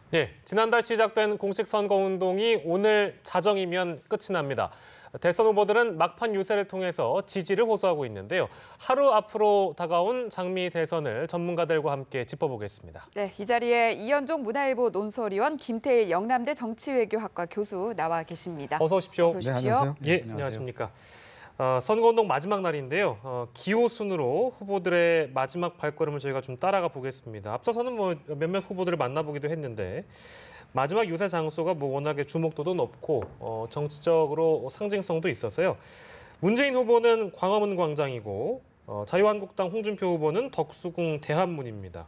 네, 지난달 시작된 공식 선거운동이 오늘 자정이면 끝이 납니다. 대선 후보들은 막판 유세를 통해서 지지를 호소하고 있는데요. 하루 앞으로 다가온 장미 대선을 전문가들과 함께 짚어보겠습니다. 네, 이 자리에 이현종 문화일보 논설위원, 김태일 영남대 정치외교학과 교수 나와 계십니다. 어서 오십시오. 어서 오십시오. 네, 안녕하세요. 예, 안녕하십니까. 선거운동 마지막 날인데요. 기호 순으로 후보들의 마지막 발걸음을 저희가 좀 따라가 보겠습니다. 앞서서는 몇몇 후보들을 만나보기도 했는데 마지막 유세 장소가 워낙에 주목도도 높고 정치적으로 상징성도 있어서요. 문재인 후보는 광화문 광장이고 자유한국당 홍준표 후보는 덕수궁 대한문입니다.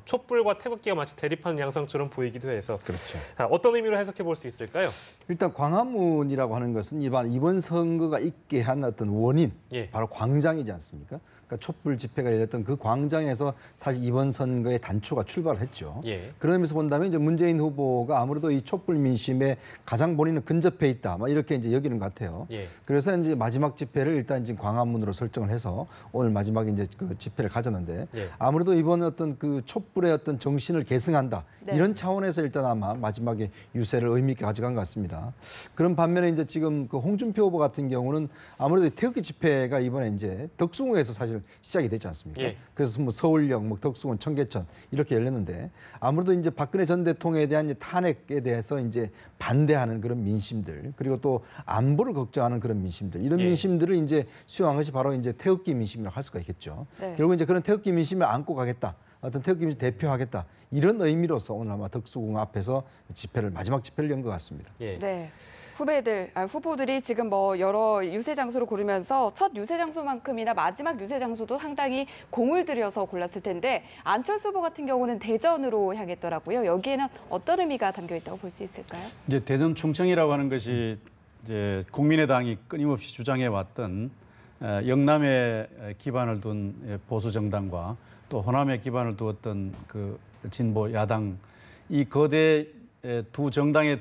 촛불과 태극기가 마치 대립하는 양상처럼 보이기도 해서 그렇죠. 어떤 의미로 해석해 볼 수 있을까요? 일단 광화문이라고 하는 것은 이번 선거가 있게 한 어떤 원인, 예. 바로 광장이지 않습니까? 그러니까 촛불 집회가 열렸던 그 광장에서 사실 이번 선거의 단초가 출발을 했죠. 예. 그런 의미에서 본다면 이제 문재인 후보가 아무래도 이 촛불 민심에 가장 본인은 근접해 있다, 이렇게 이제 여기는 것 같아요. 예. 그래서 이제 마지막 집회를 일단 지금 광화문으로 설정을 해서 오늘 마지막에 이제 그 집회를 가졌는데 예. 아무래도 이번 어떤 그 촛불의 어떤 정신을 계승한다, 네. 이런 차원에서 일단 아마 마지막에 유세를 의미 있게 가져간 것 같습니다. 그런 반면에 이제 지금 그 홍준표 후보 같은 경우는 아무래도 태극기 집회가 이번에 이제 덕수궁에서 사실 시작이 됐지 않습니까? 예. 그래서 뭐 서울역, 덕수궁, 청계천 이렇게 열렸는데 아무래도 이제 박근혜 전 대통령에 대한 이제 탄핵에 대해서 이제 반대하는 그런 민심들, 그리고 또 안보를 걱정하는 그런 민심들, 이런 예. 민심들을 이제 수용한 것이 바로 이제 태극기 민심이라고 할 수가 있겠죠. 네. 결국 이제 그런 태극기 민심을 안고 가겠다, 어떤 태극기 민심 대표하겠다, 이런 의미로서 오늘 아마 덕수궁 앞에서 마지막 집회를 연 것 같습니다. 예. 네. 후보들이 지금 여러 유세 장소를 고르면서 첫 유세 장소만큼이나 마지막 유세 장소도 상당히 공을 들여서 골랐을 텐데 안철수 후보 같은 경우는 대전으로 향했더라고요. 여기에는 어떤 의미가 담겨 있다고 볼 수 있을까요? 이제 대전 충청이라고 하는 것이 이제 국민의당이 끊임없이 주장해 왔던 영남에 기반을 둔 보수 정당과 또 호남에 기반을 두었던 그 진보 야당, 이 거대 두 정당에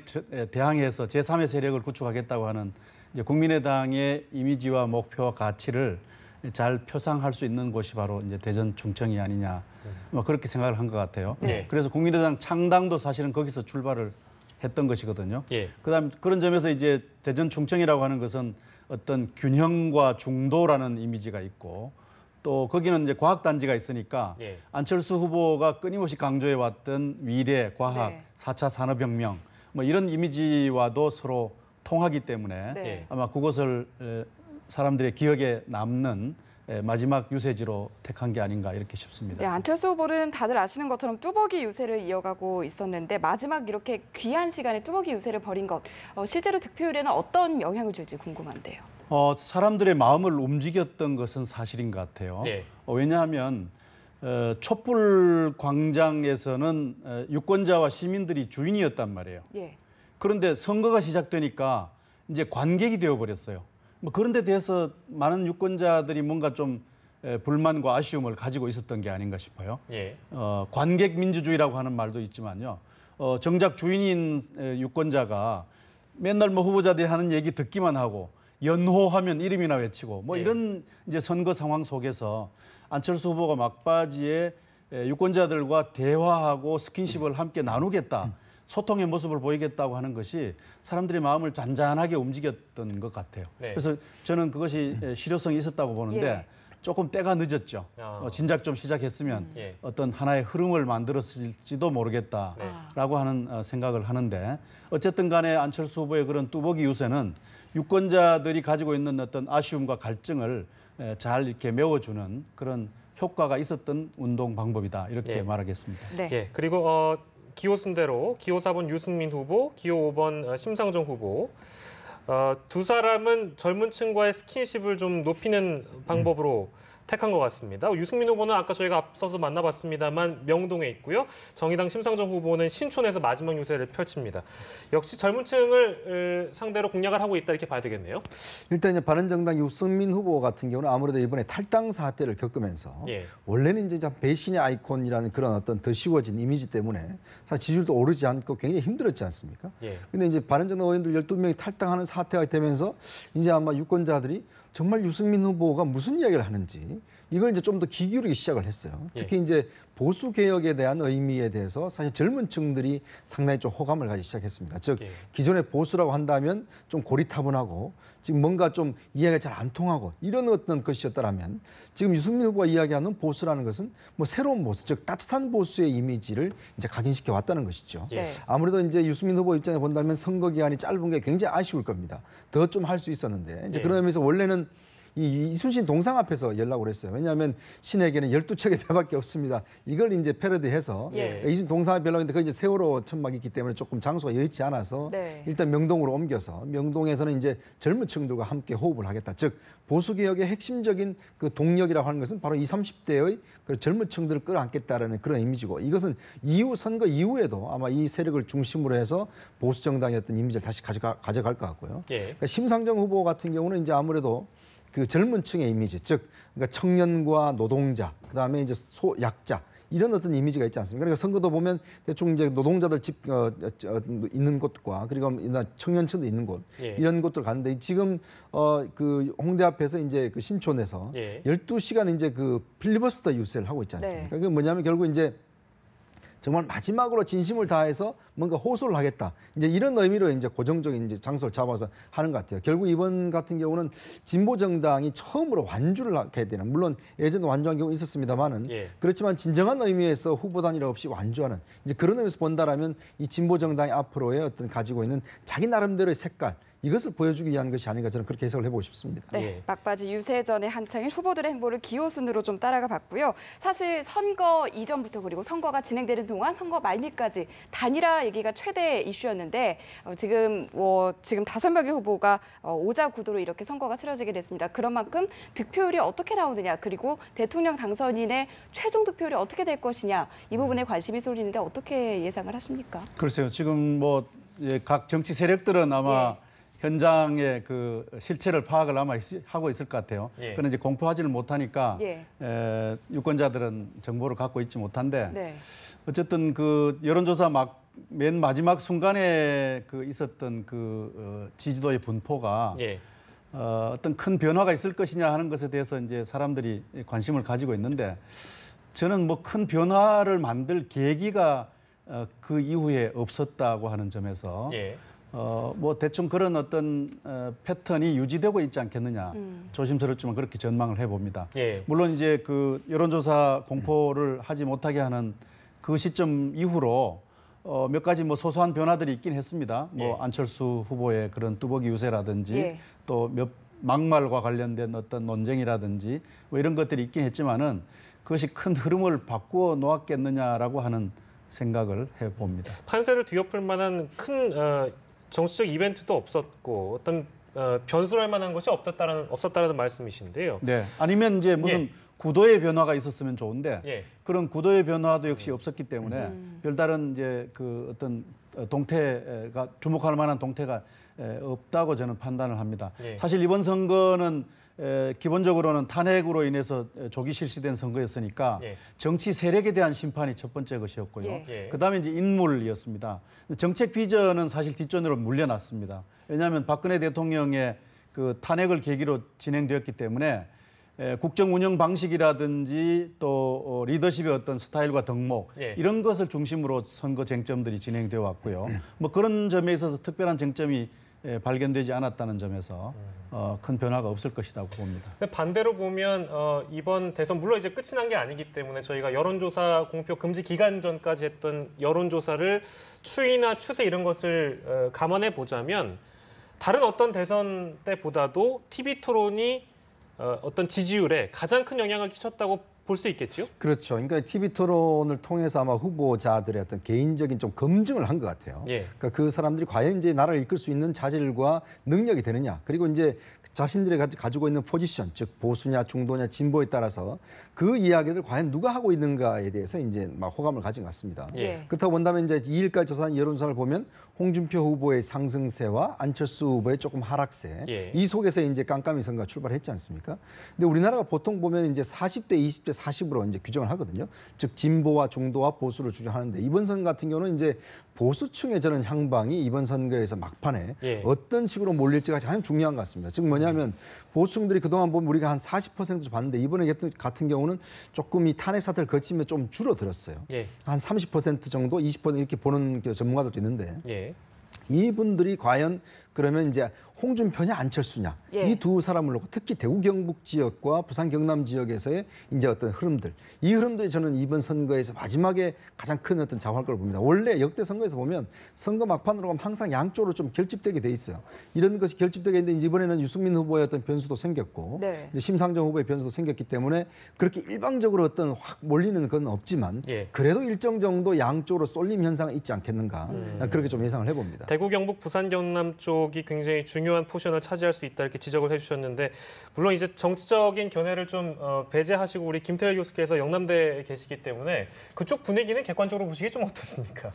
대항해서 제3의 세력을 구축하겠다고 하는 이제 국민의당의 이미지와 목표와 가치를 잘 표상할 수 있는 곳이 바로 이제 대전 충청이 아니냐, 그렇게 생각을 한 것 같아요. 네. 그래서 국민의당 창당도 사실은 거기서 출발을 했던 것이거든요. 예. 그다음 그런 점에서 이제 대전 충청이라고 하는 것은 어떤 균형과 중도라는 이미지가 있고, 또 거기는 이제 과학단지가 있으니까 예. 안철수 후보가 끊임없이 강조해 왔던 미래, 과학, 네. 4차 산업혁명 이런 이미지와도 서로 통하기 때문에 네. 아마 그것을 사람들의 기억에 남는 마지막 유세지로 택한 게 아닌가 이렇게 싶습니다. 네, 안철수 후보는 다들 아시는 것처럼 뚜벅이 유세를 이어가고 있었는데 마지막 이렇게 귀한 시간에 뚜벅이 유세를 벌인 것, 실제로 득표율에는 어떤 영향을 줄지 궁금한데요. 사람들의 마음을 움직였던 것은 사실인 것 같아요. 네. 왜냐하면 촛불 광장에서는 유권자와 시민들이 주인이었단 말이에요. 예. 그런데 선거가 시작되니까 이제 관객이 되어버렸어요. 그런 데 대해서 많은 유권자들이 뭔가 좀 불만과 아쉬움을 가지고 있었던 게 아닌가 싶어요. 예. 관객 민주주의라고 하는 말도 있지만요. 정작 주인인 유권자가 맨날 후보자들이 하는 얘기 듣기만 하고 연호하면 이름이나 외치고 예. 이런 이제 선거 상황 속에서 안철수 후보가 막바지에 유권자들과 대화하고 스킨십을 함께 나누겠다, 소통의 모습을 보이겠다고 하는 것이 사람들의 마음을 잔잔하게 움직였던 것 같아요. 네. 그래서 저는 그것이 실효성이 있었다고 보는데 예. 조금 때가 늦었죠. 진작 좀 시작했으면 예. 어떤 하나의 흐름을 만들었을지도 모르겠다라고 하는 생각을 하는데, 어쨌든 간에 안철수 후보의 그런 뚜벅이 유세는 유권자들이 가지고 있는 어떤 아쉬움과 갈증을 잘 이렇게 메워주는 그런 효과가 있었던 운동 방법이다, 이렇게 예. 말하겠습니다. 네. 예. 그리고 기호 순대로 기호 4번 유승민 후보, 기호 5번 심상정 후보. 두 사람은 젊은 층과의 스킨십을 좀 높이는 방법으로 택한 것 같습니다. 유승민 후보는 아까 저희가 앞서서 만나봤습니다만 명동에 있고요. 정의당 심상정 후보는 신촌에서 마지막 유세를 펼칩니다. 역시 젊은 층을 상대로 공략을 하고 있다, 이렇게 봐야 되겠네요. 일단 이제 바른정당 유승민 후보 같은 경우는 아무래도 이번에 탈당 사태를 겪으면서 예. 원래는 이제 참 배신의 아이콘이라는 그런 어떤 더 씌워진 이미지 때문에 사실 지지율도 오르지 않고 굉장히 힘들었지 않습니까? 예. 근데 이제 바른정당 의원들 12명이 탈당하는 사태가 되면서 이제 아마 유권자들이 정말 유승민 후보가 무슨 이야기를 하는지, 이걸 이제 좀 더 귀 기울이기 시작을 했어요. 특히 이제 보수 개혁에 대한 의미에 대해서 사실 젊은 층들이 상당히 좀 호감을 가지기 시작했습니다. 즉 기존의 보수라고 한다면 좀 고리타분하고 지금 뭔가 좀 이해가 잘 안 통하고 이런 어떤 것이었다라면 지금 유승민 후보가 이야기하는 보수라는 것은 뭐 새로운 보수, 즉 따뜻한 보수의 이미지를 이제 각인시켜 왔다는 것이죠. 네. 아무래도 이제 유승민 후보 입장에 본다면 선거 기간이 짧은 게 굉장히 아쉬울 겁니다. 더 좀 할 수 있었는데 이제 그런 의미에서 원래는 이 이순신 동상 앞에서 연락을 했어요. 왜냐하면 신에게는 12척의 배밖에 없습니다. 이걸 이제 패러디해서 이순신 동상 앞에 연락했는데 그 이제 세월호 천막이 있기 때문에 조금 장소가 여의치 않아서 네. 일단 명동으로 옮겨서 명동에서는 이제 젊은 층들과 함께 호흡을 하겠다. 즉 보수 개혁의 핵심적인 그 동력이라고 하는 것은 바로 20, 30대의 그 젊은 층들을 끌어안겠다라는 그런 이미지고 이것은 이후 선거 이후에도 아마 이 세력을 중심으로 해서 보수 정당의 어떤 이미지를 다시 가져갈 것 같고요. 그러니까 심상정 후보 같은 경우는 이제 아무래도 그 젊은 층의 이미지, 즉 그러니까 청년과 노동자, 그다음에 이제 소약자 이런 어떤 이미지가 있지 않습니까? 그러니까 선거도 보면 대충 이제 노동자들 집 있는 곳과 그리고 청년층도 있는 곳 이런 곳들 가는데 지금 그 홍대 앞에서 이제 그 신촌에서 12시간 이제 그 필리버스터 유세를 하고 있지 않습니까? 그게 뭐냐면 결국 이제 정말 마지막으로 진심을 다해서 뭔가 호소를 하겠다. 이제 이런 의미로 이제 고정적인 이제 장소를 잡아서 하는 것 같아요. 결국 이번 같은 경우는 진보 정당이 처음으로 완주를 하게 되는, 물론 예전에 완주한 경우 있었습니다만은 그렇지만 진정한 의미에서 후보 단일 없이 완주하는 이제 그런 의미에서 본다라면 이 진보 정당이 앞으로의 어떤 가지고 있는 자기 나름대로의 색깔 이것을 보여주기 위한 것이 아닌가 저는 그렇게 해석을 해보고 싶습니다. 네, 막바지 유세전에 한창인 후보들의 행보를 기호순으로 좀 따라가 봤고요. 사실 선거 이전부터 그리고 선거가 진행되는 동안 선거 말미까지 단일화 얘기가 최대 이슈였는데 지금 5명의 후보가 오자 구도로 이렇게 선거가 치러지게 됐습니다. 그런 만큼 득표율이 어떻게 나오느냐 그리고 대통령 당선인의 최종 득표율이 어떻게 될 것이냐 이 부분에 관심이 쏠리는데 어떻게 예상을 하십니까? 글쎄요. 지금 뭐 각 정치 세력들은 아마 현장의 그 실체를 파악을 아마 하고 있을 것 같아요. 그런데 이제 공표하지를 못하니까 유권자들은 정보를 갖고 있지 못한데 어쨌든 그 여론조사 맨 마지막 순간에 그 있었던 그 지지도의 분포가 어떤 큰 변화가 있을 것이냐 하는 것에 대해서 이제 사람들이 관심을 가지고 있는데 저는 뭐 큰 변화를 만들 계기가 그 이후에 없었다고 하는 점에서 뭐 대충 그런 어떤 패턴이 유지되고 있지 않겠느냐 조심스럽지만 그렇게 전망을 해봅니다. 물론 이제 그 여론조사 공포를 하지 못하게 하는 그 시점 이후로 몇 가지 뭐 소소한 변화들이 있긴 했습니다. 뭐 안철수 후보의 그런 뚜벅이 유세라든지 또 몇 막말과 관련된 어떤 논쟁이라든지 뭐 이런 것들이 있긴 했지만은 그것이 큰 흐름을 바꾸어 놓았겠느냐라고 하는 생각을 해봅니다. 판세를 뒤엎을 만한 큰 정치적 이벤트도 없었고 어떤 변수를 할 만한 것이 없었다라는 말씀이신데요. 네. 아니면 이제 무슨 구도의 변화가 있었으면 좋은데 그런 구도의 변화도 역시 없었기 때문에 별다른 이제 그 어떤 동태가 주목할 만한 동태가 없다고 저는 판단을 합니다. 사실 이번 선거는 기본적으로는 탄핵으로 인해서 조기 실시된 선거였으니까 정치 세력에 대한 심판이 첫 번째 것이었고요. 그다음에 이제 인물이었습니다. 정책 비전은 사실 뒷전으로 물려놨습니다. 왜냐하면 박근혜 대통령의 그 탄핵을 계기로 진행되었기 때문에 국정 운영 방식이라든지 또 리더십의 어떤 스타일과 덕목 이런 것을 중심으로 선거 쟁점들이 진행되어 왔고요. 뭐 그런 점에 있어서 특별한 쟁점이 발견되지 않았다는 점에서 큰 변화가 없을 것이라고 봅니다. 반대로 보면 이번 대선 물론 이제 끝이 난 게 아니기 때문에 저희가 여론조사 공표 금지 기간 전까지 했던 여론조사를 추이나 추세 이런 것을 감안해 보자면 다른 어떤 대선 때보다도 TV 토론이 어떤 지지율에 가장 큰 영향을 끼쳤다고 볼 수 있겠죠? 그렇죠. 그러니까 TV 토론을 통해서 아마 후보자들의 어떤 개인적인 좀 검증을 한 것 같아요. 그러니까 그 사람들이 과연 이제 나라를 이끌 수 있는 자질과 능력이 되느냐. 그리고 이제 자신들이 가지고 있는 포지션, 즉 보수냐, 중도냐, 진보에 따라서 그 이야기를 과연 누가 하고 있는가에 대해서 이제 막 호감을 가진 것 같습니다. 그렇다고 본다면 이제 2일까지 조사한 여론조사를 보면 홍준표 후보의 상승세와 안철수 후보의 조금 하락세 이 속에서 이제 깜깜이 선거가 출발했지 않습니까? 근데 우리나라가 보통 보면 이제 40대, 20대, 40으로 이제 규정을 하거든요. 즉 진보와 중도와 보수를 주장하는데 이번 선 같은 경우는 이제 보수층의 저는 향방이 이번 선거에서 막판에 예. 어떤 식으로 몰릴지가 가장 중요한 것 같습니다. 즉 뭐냐면 보수층들이 그동안 보면 우리가 한 40% 봤는데 이번에 같은 경우는 조금 이 탄핵 사태를 거치면 좀 줄어들었어요. 예. 한 30% 정도, 20% 이렇게 보는 그 전문가들도 있는데 예. 이분들이 과연 그러면 이제 홍준표냐 안철수냐 예. 이 두 사람을 놓고 특히 대구 경북 지역과 부산 경남 지역에서의 이제 어떤 흐름들 이 흐름들이 저는 이번 선거에서 마지막에 가장 큰 어떤 좌우할 걸 봅니다. 원래 역대 선거에서 보면 선거 막판으로 가면 항상 양쪽으로 좀 결집되게 돼 있어요. 이런 것이 결집되게 있는데 이번에는 유승민 후보의 어떤 변수도 생겼고 네. 이제 심상정 후보의 변수도 생겼기 때문에 그렇게 일방적으로 어떤 확 몰리는 건 없지만 예. 그래도 일정 정도 양쪽으로 쏠림 현상은 있지 않겠는가 그렇게 좀 예상을 해봅니다. 대구, 경북, 부산, 경남 쪽이 굉장히 중요한 포션을 차지할 수 있다 이렇게 지적을 해주셨는데 물론 이제 정치적인 견해를 좀 배제하시고 우리 김태열 교수께서 영남대에 계시기 때문에 그쪽 분위기는 객관적으로 보시기에 좀 어떻습니까?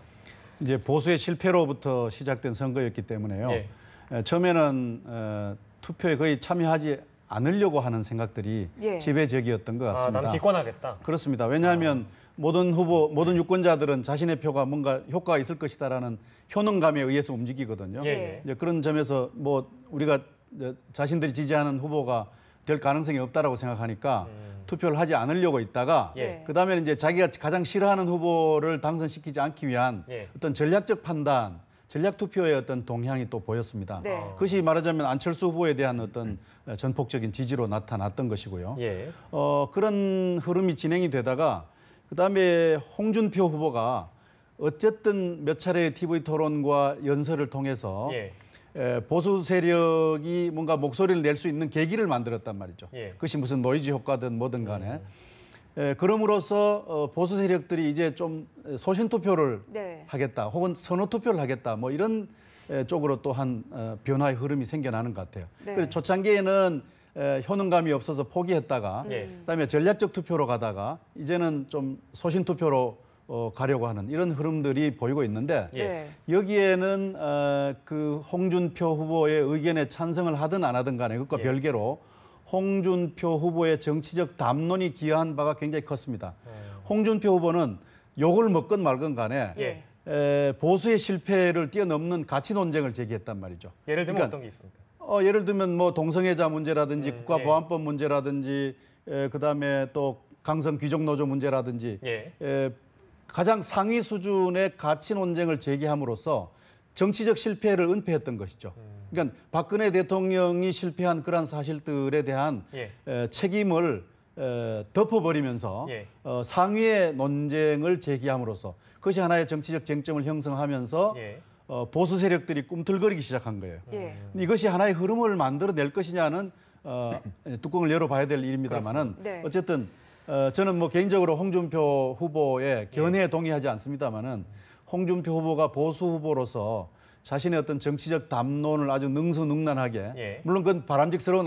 이제 보수의 실패로부터 시작된 선거였기 때문에요. 예. 처음에는 투표에 거의 참여하지 않으려고 하는 생각들이 예. 지배적이었던 것 같습니다. 나는 기권하겠다. 그렇습니다. 왜냐하면 모든 후보, 모든 유권자들은 자신의 표가 뭔가 효과가 있을 것이다라는 효능감에 의해서 움직이거든요. 예. 이제 그런 점에서 뭐 우리가 자신들이 지지하는 후보가 될 가능성이 없다라고 생각하니까 투표를 하지 않으려고 있다가 예. 그다음에 이제 자기가 가장 싫어하는 후보를 당선시키지 않기 위한 예. 어떤 전략적 판단, 전략 투표의 어떤 동향이 또 보였습니다. 네. 그것이 말하자면 안철수 후보에 대한 어떤 전폭적인 지지로 나타났던 것이고요. 예. 그런 흐름이 진행이 되다가 그다음에 홍준표 후보가 어쨌든 몇 차례의 TV 토론과 연설을 통해서 예. 보수 세력이 뭔가 목소리를 낼 수 있는 계기를 만들었단 말이죠. 예. 그것이 무슨 노이즈 효과든 뭐든 간에. 그럼으로써 보수 세력들이 이제 좀 소신 투표를 네. 하겠다, 혹은 선호 투표를 하겠다, 뭐 이런 쪽으로 또 한 변화의 흐름이 생겨나는 것 같아요. 네. 그래서 초창기에는 효능감이 없어서 포기했다가 예. 그다음에 전략적 투표로 가다가 이제는 좀 소신 투표로 가려고 하는 이런 흐름들이 보이고 있는데 예. 네. 여기에는 그 홍준표 후보의 의견에 찬성을 하든 안 하든 간에 그것과 예. 별개로 홍준표 후보의 정치적 담론이 기여한 바가 굉장히 컸습니다. 홍준표 후보는 욕을 먹건 말건 간에 예. 보수의 실패를 뛰어넘는 가치 논쟁을 제기했단 말이죠. 예를 들면 그러니까 어떤 게 있습니까? 예를 들면 뭐 동성애자 문제라든지 국가보안법 예. 문제라든지 그다음에 또 강성 귀족 노조 문제라든지 예. 가장 상위 수준의 가치 논쟁을 제기함으로써 정치적 실패를 은폐했던 것이죠. 그러니까 박근혜 대통령이 실패한 그러한 사실들에 대한 예. 책임을 덮어버리면서 예. 상위의 논쟁을 제기함으로써 그것이 하나의 정치적 쟁점을 형성하면서 예. 보수 세력들이 꿈틀거리기 시작한 거예요. 예. 이것이 하나의 흐름을 만들어낼 것이냐는 뚜껑을 열어봐야 될 일입니다만은 네. 어쨌든 저는 뭐 개인적으로 홍준표 후보의 견해에 동의하지 않습니다만은 홍준표 후보가 보수 후보로서 자신의 어떤 정치적 담론을 아주 능수능란하게 예. 물론 그건 바람직스러운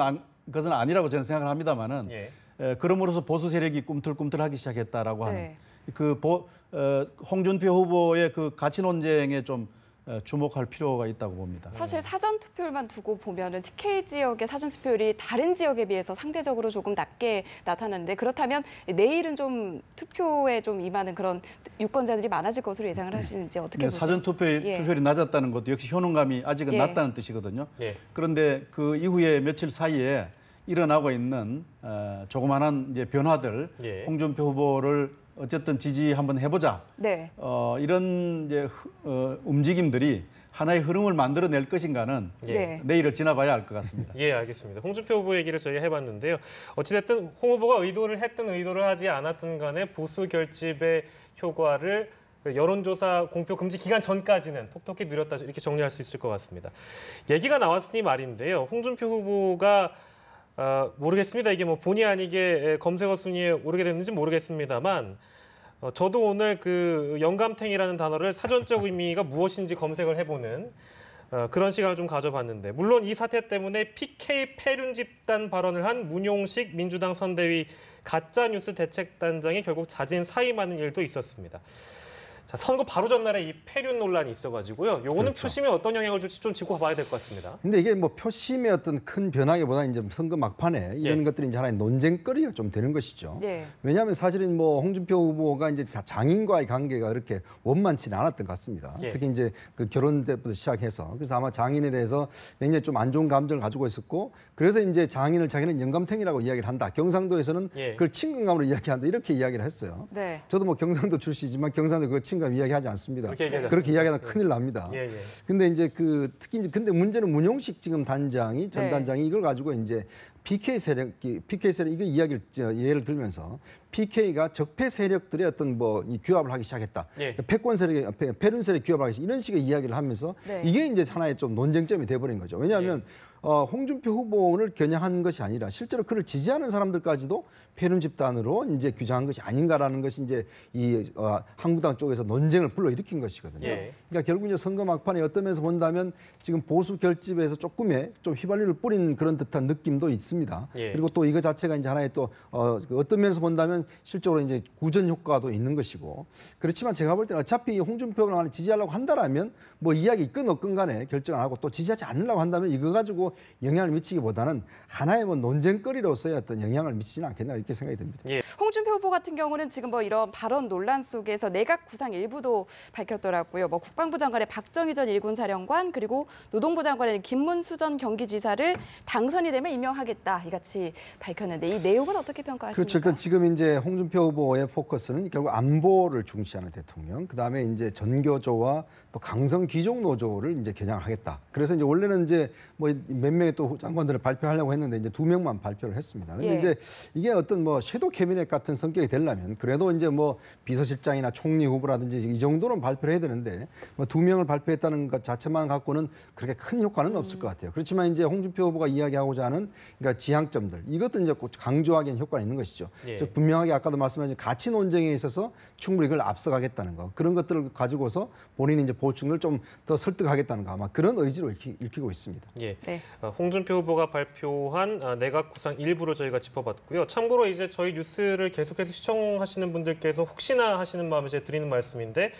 것은 아니라고 저는 생각을 합니다만은 예. 그럼으로써 보수 세력이 꿈틀꿈틀하기 시작했다라고 하는 네. 홍준표 후보의 그 가치 논쟁에 좀 주목할 필요가 있다고 봅니다. 사실 사전 투표율만 두고 보면은 TK 지역의 사전 투표율이 다른 지역에 비해서 상대적으로 조금 낮게 나타나는데 그렇다면 내일은 좀 투표에 좀 임하는 그런 유권자들이 많아질 것으로 예상을 하시는지 어떻게 보세요? 사전 투표율이 낮았다는 것도 역시 효능감이 아직은 예. 낮다는 뜻이거든요. 예. 그런데 그 이후에 며칠 사이에 일어나고 있는 조그마한 이제 변화들, 예. 홍준표 후보를 어쨌든 지지 한번 해보자. 네. 이런 이제 움직임들이 하나의 흐름을 만들어낼 것인가는 예. 네. 내일을 지나봐야 알 것 같습니다. 예, 알겠습니다. 홍준표 후보 얘기를 저희가 해봤는데요. 어찌됐든 홍 후보가 의도를 했든 의도를 하지 않았든 간에 보수 결집의 효과를 여론조사 공표 금지 기간 전까지는 톡톡히 누렸다 이렇게 정리할 수 있을 것 같습니다. 얘기가 나왔으니 말인데요. 홍준표 후보가 모르겠습니다. 이게 뭐 본의 아니게 검색어 순위에 오르게 됐는지 모르겠습니다만 저도 오늘 그 영감탱이라는 단어를 사전적 의미가 무엇인지 검색을 해보는 그런 시간을 좀 가져봤는데 물론 이 사태 때문에 PK 패륜 집단 발언을 한 문용식 민주당 선대위 가짜뉴스 대책단장이 결국 자진 사임하는 일도 있었습니다. 자, 자, 선거 바로 전날에 이 폐륜 논란이 있어가지고요. 요거는 그렇죠. 표심에 어떤 영향을 줄지 좀 짚고 봐야 될 것 같습니다. 근데 이게 뭐 표심의 어떤 큰 변화기보다 이제 선거 막판에 이런 예. 것들이 이제 하나의 논쟁거리가 좀 되는 것이죠. 네. 왜냐하면 사실은 뭐 홍준표 후보가 이제 장인과의 관계가 그렇게 원만치는 않았던 것 같습니다. 예. 특히 이제 그 결혼 때부터 시작해서 그래서 아마 장인에 대해서 굉장히 좀 안 좋은 감정을 가지고 있었고 그래서 이제 장인을 자기는 영감탱이라고 이야기를 한다. 경상도에서는 예. 그걸 친근감으로 이야기한다. 이렇게 이야기를 했어요. 네. 저도 뭐 경상도 출신이지만 경상도 그 친감 이야기하지 않습니다. 그렇게 얘기하지 그렇게 않습니다. 이야기하면 큰일 납니다. 예, 예. 근데 이제 그 특히 이제 근데 문제는 문용식 지금 단장이 전 네. 단장이 이걸 가지고 이제 PK 세력 이거 이야기를 예를 들면서 PK가 적폐 세력들의 어떤 뭐 이 규합을 하기 시작했다. 예. 패권 세력이 패륜 세력 규합을 하기 시작 이런 식의 이야기를 하면서 네. 이게 이제 하나의 좀 논쟁점이 돼버린 거죠. 왜냐하면 홍준표 후보를 겨냥한 것이 아니라 실제로 그를 지지하는 사람들까지도 패륜 집단으로 이제 규정한 것이 아닌가라는 것이 이제 이 한국당 쪽에서 논쟁을 불러일으킨 것이거든요. 예. 그러니까 결국 이제 선거 막판에 어떤 면에서 본다면 지금 보수 결집에서 조금의 좀 휘발유를 뿌린 그런 듯한 느낌도 있습니다. 예. 그리고 또 이거 자체가 이제 하나의 또 어떤 면에서 본다면 실적으로 이제 구전 효과도 있는 것이고 그렇지만 제가 볼 때는 어차피 홍준표를 지지하려고 한다라면 뭐 이야기 있건 없건 간에 결정 안 하고 또 지지하지 않으려고 한다면 이거 가지고 영향을 미치기보다는 하나의 뭐 논쟁거리로서의 어떤 영향을 미치지는 않겠나 이렇게 생각이 듭니다. 예. 홍준표 후보 같은 경우는 지금 뭐 이런 발언 논란 속에서 내각 구상 일부도 밝혔더라고요. 뭐 국방부 장관의 박정희 전 일군 사령관 그리고 노동부 장관의 김문수 전 경기지사를 당선이 되면 임명하겠다 이같이 밝혔는데 이 내용은 어떻게 평가하십니까? 그렇죠. 일단 지금 이제 홍준표 후보의 포커스는 결국 안보를 중시하는 대통령, 그 다음에 이제 전교조와 또 강성 귀족 노조를 이제 겨냥하겠다. 그래서 이제 원래는 이제 뭐 몇 명의 또 장관들을 발표하려고 했는데 이제 2명만 발표를 했습니다. 근데 예. 이제 이게 어떤 뭐 섀도우 캐비넷 같은 성격이 되려면 그래도 이제 뭐 비서실장이나 총리 후보라든지 이 정도는 발표를 해야 되는데 뭐 2명을 발표했다는 것 자체만 갖고는 그렇게 큰 효과는 없을 것 같아요. 그렇지만 이제 홍준표 후보가 이야기하고자 하는 그러니까 지향점들 이것도 이제 꼭 강조하기엔 효과가 있는 것이죠. 예. 즉 분명하게 아까도 말씀하신 가치 논쟁에 있어서 충분히 그걸 앞서가겠다는 거 그런 것들을 가지고서 본인이 이제 보충을 좀 더 설득하겠다는 거 아마 그런 의지로 읽히고 있습니다. 예. 네. 홍준표 후보가 발표한 내각 구상 일부를 저희가 짚어봤고요. 참고로 이제 저희 뉴스를 계속해서 시청하시는 분들께서 혹시나 하시는 마음에 제가 드리는 말씀인데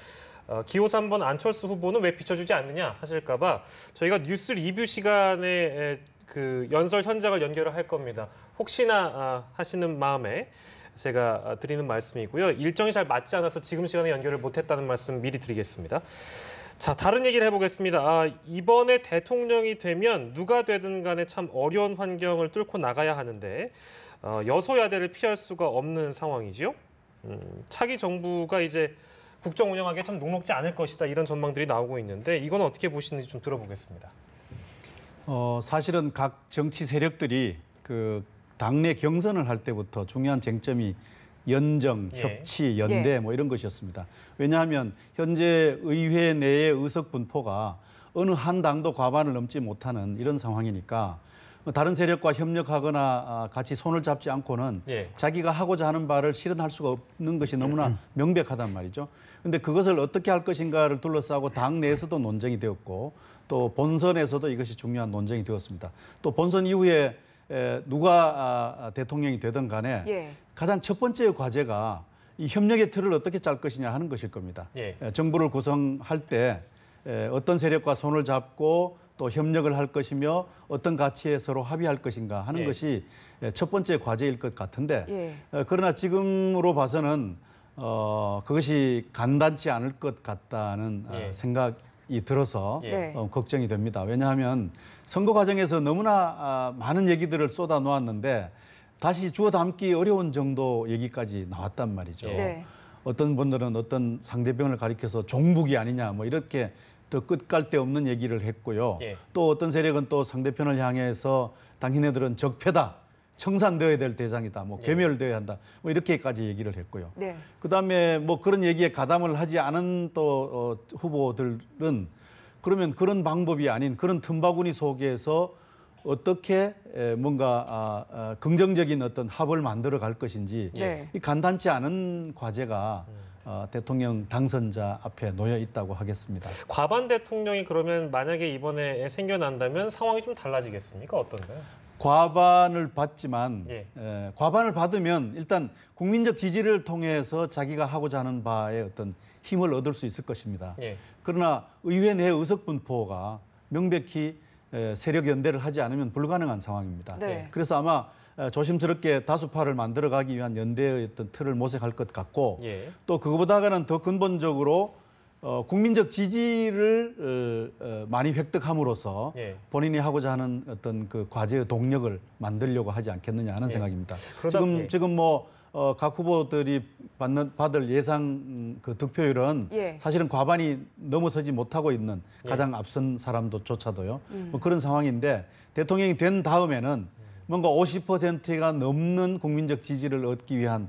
기호 3번 안철수 후보는 왜 비춰주지 않느냐 하실까봐 저희가 뉴스 리뷰 시간에 그 연설 현장을 연결을 할 겁니다. 혹시나 하시는 마음에 제가 드리는 말씀이고요. 일정이 잘 맞지 않아서 지금 시간에 연결을 못했다는 말씀 미리 드리겠습니다. 자, 다른 얘기를 해보겠습니다. 이번에 대통령이 되면 누가 되든 간에 참 어려운 환경을 뚫고 나가야 하는데 여소야대를 피할 수가 없는 상황이죠. 차기 정부가 이제 국정 운영하기에 참 녹록지 않을 것이다 이런 전망들이 나오고 있는데 이건 어떻게 보시는지 좀 들어보겠습니다. 사실은 각 정치 세력들이 그 당내 경선을 할 때부터 중요한 쟁점이 연정, 예. 협치, 연대 뭐 이런 것이었습니다. 왜냐하면 현재 의회 내의 의석 분포가 어느 한 당도 과반을 넘지 못하는 이런 상황이니까 다른 세력과 협력하거나 같이 손을 잡지 않고는 예. 자기가 하고자 하는 바를 실현할 수가 없는 것이 너무나 명백하단 말이죠. 그런데 그것을 어떻게 할 것인가를 둘러싸고 당 내에서도 논쟁이 되었고 또 본선에서도 이것이 중요한 논쟁이 되었습니다. 또 본선 이후에 누가 대통령이 되든 간에 예. 가장 첫 번째 과제가 이 협력의 틀을 어떻게 짤 것이냐 하는 것일 겁니다. 예. 정부를 구성할 때 어떤 세력과 손을 잡고 또 협력을 할 것이며 어떤 가치에 서로 합의할 것인가 하는 예. 것이 첫 번째 과제일 것 같은데 예. 그러나 지금으로 봐서는 그것이 간단치 않을 것 같다는 예. 생각이 들어서 예. 네. 걱정이 됩니다. 왜냐하면 선거 과정에서 너무나 많은 얘기들을 쏟아 놓았는데 다시 주워 담기 어려운 정도 얘기까지 나왔단 말이죠. 네. 어떤 분들은 어떤 상대방을 가리켜서 종북이 아니냐 뭐 이렇게 더 끝갈 데 없는 얘기를 했고요. 예. 또 어떤 세력은 또 상대편을 향해서 당신네들은 적폐다, 청산되어야 될 대상이다, 뭐 괴멸되어야 한다, 뭐 이렇게까지 얘기를 했고요. 네. 그다음에 뭐 그런 얘기에 가담을 하지 않은 또 후보들은 그러면 그런 방법이 아닌 그런 틈바구니 속에서 어떻게 뭔가 긍정적인 어떤 합을 만들어 갈 것인지 네. 이 간단치 않은 과제가 대통령 당선자 앞에 놓여 있다고 하겠습니다. 과반 대통령이 그러면 만약에 이번에 생겨난다면 상황이 좀 달라지겠습니까? 어떤가요? 과반을 받지만 예. 과반을 받으면 일단 국민적 지지를 통해서 자기가 하고자 하는 바에 어떤 힘을 얻을 수 있을 것입니다. 예. 그러나 의회 내 의석 분포가 명백히 세력 연대를 하지 않으면 불가능한 상황입니다. 네. 그래서 아마 조심스럽게 다수파를 만들어가기 위한 연대의 어떤 틀을 모색할 것 같고 예. 또 그거보다는 더 근본적으로 국민적 지지를 많이 획득함으로써 예. 본인이 하고자 하는 어떤 그 과제의 동력을 만들려고 하지 않겠느냐 하는 예. 생각입니다. 그러다- 지금 뭐 각 후보들이 받을 예상 그 득표율은 예. 사실은 과반이 넘어서지 못하고 있는 가장 앞선 사람도조차도요. 뭐 그런 상황인데 대통령이 된 다음에는 뭔가 50%가 넘는 국민적 지지를 얻기 위한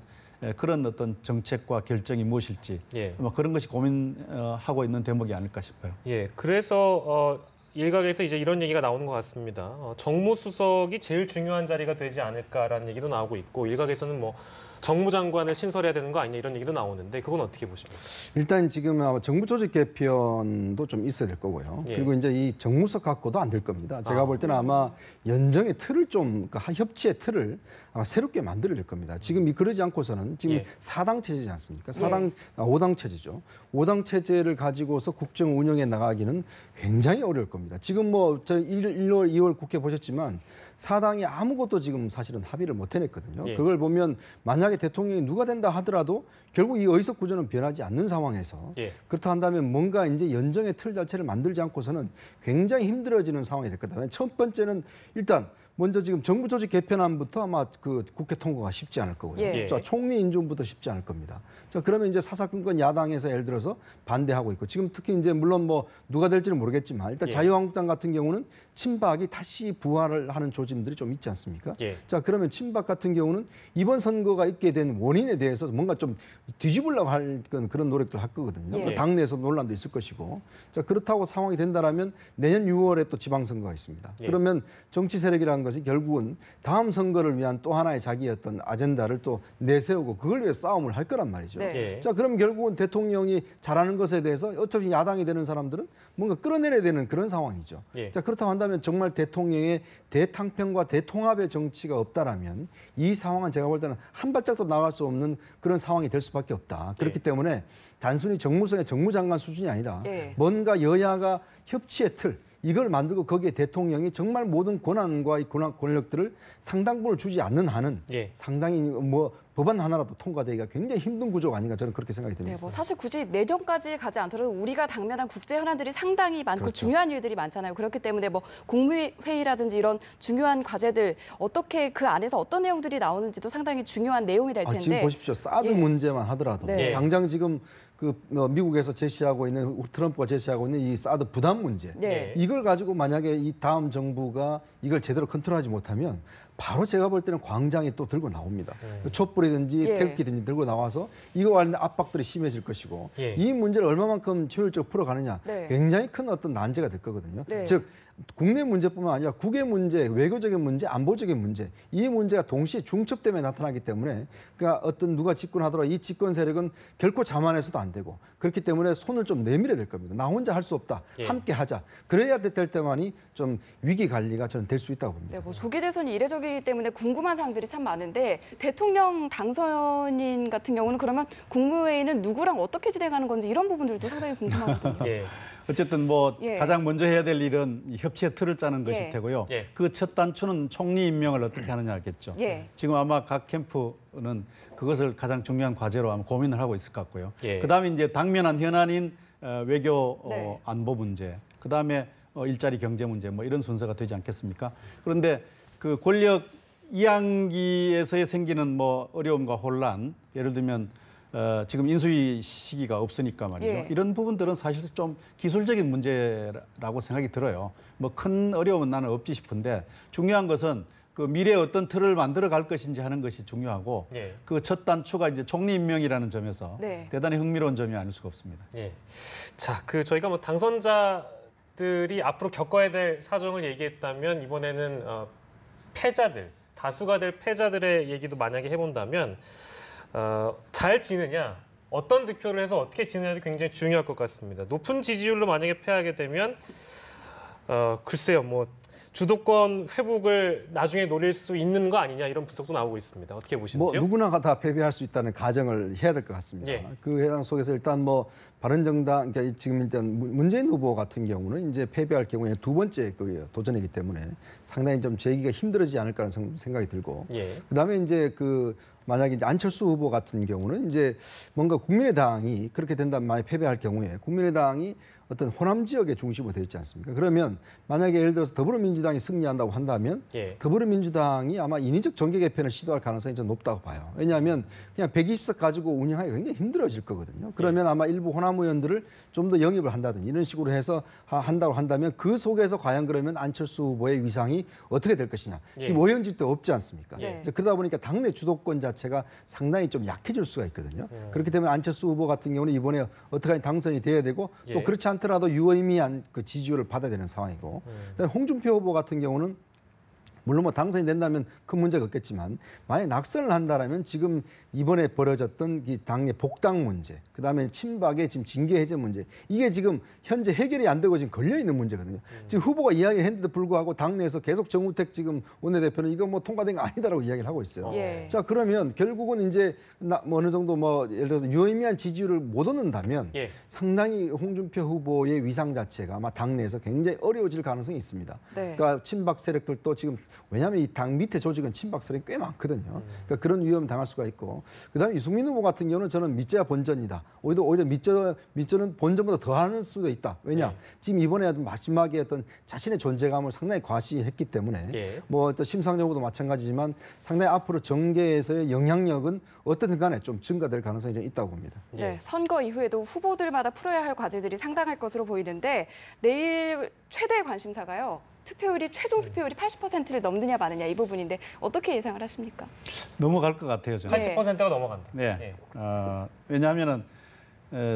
그런 어떤 정책과 결정이 무엇일지 예. 뭐 그런 것이 고민하고 있는 대목이 아닐까 싶어요. 예, 그래서 일각에서 이제 이런 얘기가 나오는 것 같습니다. 정무수석이 제일 중요한 자리가 되지 않을까라는 얘기도 나오고 있고, 일각에서는 뭐 정무장관을 신설해야 되는 거 아니냐 이런 얘기도 나오는데, 그건 어떻게 보십니까? 일단 지금 정부 조직 개편도 좀 있어야 될 거고요. 예. 그리고 이제 이 정무석 갖고도 안 될 겁니다. 제가 볼 때는 아마 연정의 틀을 좀, 그 협치의 틀을 아마 새롭게 만들어야 될 겁니다. 지금 그러지 않고서는 지금 예. 4당 체제지 않습니까? 5당 체제죠. 5당 체제를 가지고서 국정 운영에 나가기는 굉장히 어려울 겁니다. 지금 뭐 저 1월, 2월 국회 보셨지만 4당이 아무것도 지금 사실은 합의를 못 해냈거든요. 예. 그걸 보면 만약에 대통령이 누가 된다 하더라도 결국 이 의석 구조는 변하지 않는 상황에서 예. 그렇다 한다면 뭔가 이제 연정의 틀 자체를 만들지 않고서는 굉장히 힘들어지는 상황이 될 거다. 첫 번째는 일단 먼저 지금 정부 조직 개편안부터 아마 그 국회 통과가 쉽지 않을 거고요. 예. 자, 총리 인준부터 쉽지 않을 겁니다. 자, 그러면 이제 사사건건 야당에서 예를 들어서 반대하고 있고 지금 특히 이제 물론 뭐 누가 될지는 모르겠지만 일단 예. 자유한국당 같은 경우는 친박이 다시 부활을 하는 조짐들이 좀 있지 않습니까? 예. 자, 그러면 친박 같은 경우는 이번 선거가 있게 된 원인에 대해서 뭔가 좀 뒤집으려고 할 그런 노력들 할 거거든요. 예. 당내에서 논란도 있을 것이고. 자, 그렇다고 상황이 된다라면 내년 6월에 또 지방선거가 있습니다. 예. 그러면 정치 세력이라는 것이 결국은 다음 선거를 위한 또 하나의 자기의 어떤 아젠다를 또 내세우고 그걸 위해 싸움을 할 거란 말이죠. 네. 예. 자, 그럼 결국은 대통령이 잘하는 것에 대해서 어차피 야당이 되는 사람들은 뭔가 끌어내려야 되는 그런 상황이죠. 예. 자, 그렇다고 한다면 정말 대통령의 대탕평과 대통합의 정치가 없다라면 이 상황은 제가 볼 때는 한 발짝도 나갈 수 없는 그런 상황이 될 수밖에 없다. 그렇기 예. 때문에 단순히 정무성의 정무장관 수준이 아니라 예. 뭔가 여야가 협치의 틀 이걸 만들고 거기에 대통령이 정말 모든 권한과 이 권력들을 상당부를 주지 않는 한은 예. 상당히 뭐 법안 하나라도 통과되기가 굉장히 힘든 구조가 아닌가 저는 그렇게 생각이 듭니다. 네, 뭐 사실 굳이 내년까지 가지 않더라도 우리가 당면한 국제 현안들이 상당히 많고 그렇죠. 중요한 일들이 많잖아요. 그렇기 때문에 뭐 국무회의라든지 이런 중요한 과제들 어떻게 그 안에서 어떤 내용들이 나오는지도 상당히 중요한 내용이 될 텐데. 지금 보십시오. 사드 예. 문제만 하더라도 네. 당장 지금 미국에서 제시하고 있는 트럼프가 제시하고 있는 이 사드 부담 문제 네. 이걸 가지고 만약에 이 다음 정부가 이걸 제대로 컨트롤하지 못하면 바로 제가 볼 때는 광장에 또 들고 나옵니다. 촛불이든지 예. 태극기든지 들고 나와서 이거 관련된 압박들이 심해질 것이고 예. 이 문제를 얼마만큼 효율적으로 풀어가느냐 네. 굉장히 큰 어떤 난제가 될 거거든요. 네. 즉 국내 문제뿐만 아니라 국외 문제, 외교적인 문제, 안보적인 문제 이 문제가 동시에 중첩되며 나타나기 때문에 그러니까 어떤 누가 집권하더라도 이 집권 세력은 결코 자만해서도 안 되고 그렇기 때문에 손을 좀 내밀어야 될 겁니다. 나 혼자 할 수 없다. 예. 함께 하자. 그래야 될 때만이 좀 위기 관리가 저는 될 수 있다고 봅니다. 네, 뭐 조기 대선이 이례적이기 때문에 궁금한 사항들이 참 많은데 대통령 당선인 같은 경우는 그러면 국무회의는 누구랑 어떻게 진행하는 건지 이런 부분들도 상당히 궁금하거든요. 예. 어쨌든 뭐 예. 가장 먼저 해야 될 일은 이 협치의 틀을 짜는 것일 예. 테고요. 예. 그 첫 단추는 총리 임명을 어떻게 하느냐겠죠. 예. 지금 아마 각 캠프는 그것을 가장 중요한 과제로 아마 고민을 하고 있을 것 같고요. 예. 그다음에 이제 당면한 현안인 외교 네. 안보 문제, 그다음에 일자리 경제 문제 뭐 이런 순서가 되지 않겠습니까? 그런데 그 권력 이양기에서 생기는 뭐 어려움과 혼란, 예를 들면 지금 인수위 시기가 없으니까 말이죠. 예. 이런 부분들은 사실 좀 기술적인 문제라고 생각이 들어요. 뭐 큰 어려움은 나는 없지 싶은데 중요한 것은 그 미래에 어떤 틀을 만들어 갈 것인지 하는 것이 중요하고 예. 그 첫 단추가 이제 총리 임명이라는 점에서 네. 대단히 흥미로운 점이 아닐 수가 없습니다. 예. 자, 저희가 뭐 당선자들이 앞으로 겪어야 될 사정을 얘기했다면 이번에는 패자들, 다수가 될 패자들의 얘기도 만약에 해본다면 잘 지느냐, 어떤 득표를 해서 어떻게 지느냐도 굉장히 중요할 것 같습니다. 높은 지지율로 만약에 패하게 되면 글쎄요, 뭐 주도권 회복을 나중에 노릴 수 있는 거 아니냐 이런 분석도 나오고 있습니다. 어떻게 뭐 보시는지요? 누구나 다 패배할 수 있다는 가정을 해야 될 것 같습니다. 예. 그 해당 속에서 일단 뭐 바른정당, 그러니까 지금 일단 문재인 후보 같은 경우는 이제 패배할 경우에 두 번째 그 도전이기 때문에 상당히 좀 재기가 힘들어지지 않을까라는 생각이 들고, 예. 그다음에 이제 만약에 이제 안철수 후보 같은 경우는 이제 뭔가 국민의당이 그렇게 된다면 만약 패배할 경우에 국민의당이 어떤 호남 지역의 중심으로 되어 있지 않습니까? 그러면 만약에 예를 들어서 더불어민주당이 승리한다고 한다면 예. 더불어민주당이 아마 인위적 정계 개편을 시도할 가능성이 좀 높다고 봐요. 왜냐하면 그냥 120석 가지고 운영하기 굉장히 힘들어질 거거든요. 그러면 아마 일부 호남 의원들을 좀 더 영입을 한다든지 이런 식으로 해서 한다고 한다면 그 속에서 과연 그러면 안철수 후보의 위상이 어떻게 될 것이냐. 예. 지금 의원직도 없지 않습니까? 네. 이제 그러다 보니까 당내 주도권 자체가 상당히 좀 약해질 수가 있거든요. 그렇기 때문에 안철수 후보 같은 경우는 이번에 어떻게 당선이 돼야 되고 예. 또 그렇지 않더라도 유의미한 그 지지율을 받아야 되는 상황이고, 그다음에 홍준표 후보 같은 경우는 물론 뭐 당선이 된다면 큰 문제가 없겠지만 만약 낙선을 한다라면 지금 이번에 벌어졌던 이 당내 복당 문제, 그다음에 친박의 지금 징계 해제 문제, 이게 지금 현재 해결이 안 되고 지금 걸려 있는 문제거든요. 지금 후보가 이야기했는데도 불구하고 당내에서 계속 정우택 지금 원내대표는 이거 뭐 통과된 거 아니다라고 이야기를 하고 있어요. 예. 자, 그러면 결국은 이제 뭐 어느 정도 뭐 예를 들어서 유의미한 지지율을 못 얻는다면 예. 상당히 홍준표 후보의 위상 자체가 아마 당내에서 굉장히 어려워질 가능성이 있습니다. 네. 그러니까 친박 세력들도 지금 왜냐하면 이 당 밑에 조직은 친박 세력이 꽤 많거든요. 그러니까 그런 위험 당할 수가 있고, 그다음에 이승민 후보 같은 경우는 저는 믿져야 본전이다. 오히려 믿져는 본전보다 더하는 수도 있다. 왜냐? 지금 이번에 마지막에 어떤 자신의 존재감을 상당히 과시했기 때문에 예. 뭐 또 심상정 후보도 마찬가지지만 상당히 앞으로 정계에서의 영향력은 어떻든 간에 좀 증가될 가능성이 좀 있다고 봅니다. 네, 선거 이후에도 후보들마다 풀어야 할 과제들이 상당할 것으로 보이는데 내일 최대 관심사가요. 투표율이 최종 투표율이 80%를 넘느냐 마느냐 이 부분인데 어떻게 예상을 하십니까? 넘어갈 것 같아요, 저는. 80%가 넘어간다. 네. 예. 왜냐하면은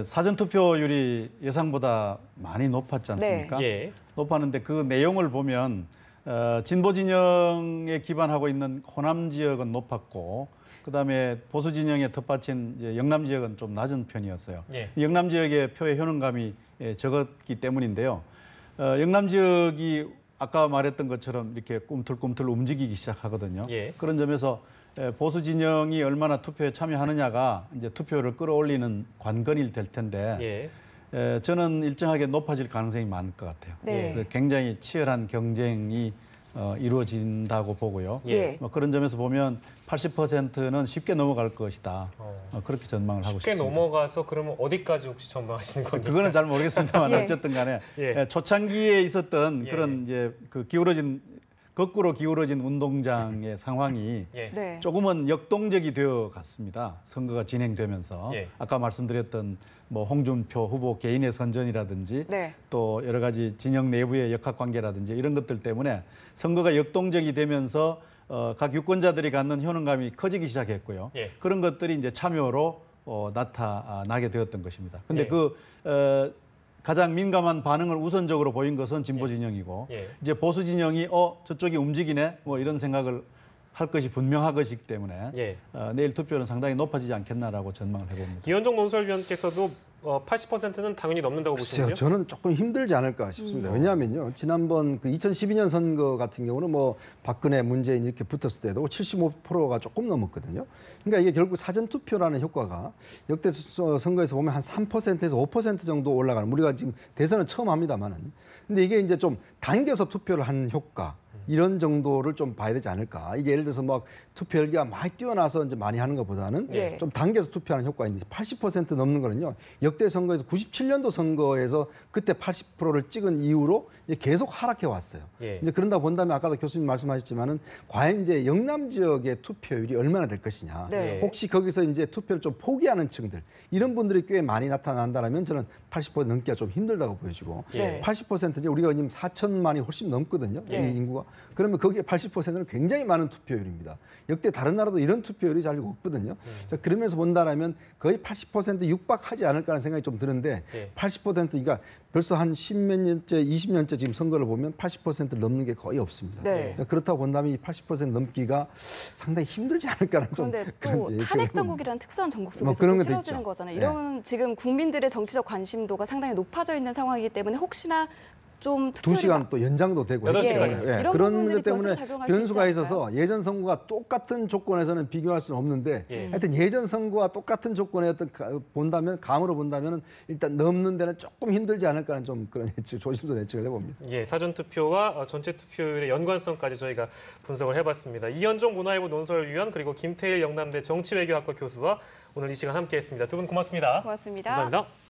사전 투표율이 예상보다 많이 높았지 않습니까? 예. 높았는데 그 내용을 보면 진보 진영에 기반하고 있는 호남 지역은 높았고, 그다음에 보수 진영에 텃밭인 이제 영남 지역은 좀 낮은 편이었어요. 예. 영남 지역의 표의 효능감이 적었기 때문인데요. 영남 지역이 아까 말했던 것처럼 이렇게 꿈틀꿈틀 움직이기 시작하거든요. 예. 그런 점에서 보수 진영이 얼마나 투표에 참여하느냐가 이제 투표를 끌어올리는 관건이 될 텐데 저는 일정하게 높아질 가능성이 많을 것 같아요. 네. 그래서 굉장히 치열한 경쟁이 이루어진다고 보고요. 예. 뭐 그런 점에서 보면 80%는 쉽게 넘어갈 것이다. 그렇게 전망을 하고 쉽게 싶습니다. 넘어가서 그러면 어디까지 혹시 전망하시는 겁니까? 그거는 잘 모르겠습니다만 예. 어쨌든 간에 예. 초창기에 있었던 예. 그런 이제 그 거꾸로 기울어진 운동장의 상황이 예. 네. 조금은 역동적이 되어 갔습니다. 선거가 진행되면서 예. 아까 말씀드렸던 뭐 홍준표 후보 개인의 선전이라든지 네. 또 여러 가지 진영 내부의 역학관계라든지 이런 것들 때문에 선거가 역동적이 되면서 각 유권자들이 갖는 효능감이 커지기 시작했고요. 예. 그런 것들이 이제 참여로 나타나게 되었던 것입니다. 근데 예. 가장 민감한 반응을 우선적으로 보인 것은 진보 진영이고 예. 이제 보수 진영이 저쪽이 움직이네 뭐 이런 생각을 할 것이 분명한 것이기 때문에 예. 내일 투표는 상당히 높아지지 않겠나라고 전망을 해봅니다. 이현정 논설위원께서도 80%는 당연히 넘는다고 글쎄요, 보시는지요? 저는 조금 힘들지 않을까 싶습니다. 왜냐하면요, 지난번 그 2012년 선거 같은 경우는 뭐 박근혜, 문재인 이렇게 붙었을 때도 75%가 조금 넘었거든요. 그러니까 이게 결국 사전 투표라는 효과가 역대 선거에서 보면 한 3%에서 5% 정도 올라가는, 우리가 지금 대선은 처음 합니다만은, 근데 이게 이제 좀 당겨서 투표를 한 효과. 이런 정도를 좀 봐야 되지 않을까. 이게 예를 들어서 막 투표율기가 많이 뛰어나서 이제 많이 하는 것보다는 예. 좀 당겨서 투표하는 효과가 있는데 80% 넘는 거는요. 역대 선거에서 97년도 선거에서 그때 80%를 찍은 이후로 이제 계속 하락해 왔어요. 예. 이제 그런다 본다면 아까도 교수님 말씀하셨지만은 과연 이제 영남 지역의 투표율이 얼마나 될 것이냐. 네. 혹시 거기서 이제 투표를 좀 포기하는 층들 이런 분들이 꽤 많이 나타난다라면 저는 80% 넘기가 좀 힘들다고 보여지고 네. 80%는 우리가 지금 4천만이 훨씬 넘거든요. 네. 이 인구가. 그러면 거기에 80%는 굉장히 많은 투표율입니다. 역대 다른 나라도 이런 투표율이 잘 없거든요. 자, 그러면서 본다라면 거의 80% 육박하지 않을까 하는 생각이 좀 드는데 예. 80% 그러니까 벌써 한 10몇 년째, 20년째 지금 선거를 보면 80%를 넘는 게 거의 없습니다. 네. 자, 그렇다고 본다면 이 80% 넘기가 상당히 힘들지 않을까라는 좀 그런데 그런 또 예측을 탄핵 해봅니다. 정국이라는 특수한 정국 뭐 속에서 그런 또 것도 치러지는 있죠. 거잖아요. 네. 이러면 지금 국민들의 정치적 관심도가 상당히 높아져 있는 상황이기 때문에 혹시나 좀 2시간 또 연장도 되고 8시까지. 했기 때문에, 이런 그런 부분들이 것 때문에 변수로 작용할 수 변수가 있지 있어서 예전 선거와 똑같은 조건에서는 비교할 수는 없는데 예. 하여튼 예전 선거와 똑같은 조건에 감으로 본다면 일단 넘는 데는 조금 힘들지 않을까 하는 좀 그런 조심스러운 예측을 해봅니다. 예, 사전 투표와 전체 투표율의 연관성까지 저희가 분석을 해봤습니다. 이현종 문화일보 논설위원 그리고 김태일 영남대 정치외교학과 교수와 오늘 이 시간 함께했습니다. 두 분 고맙습니다. 고맙습니다. 감사합니다.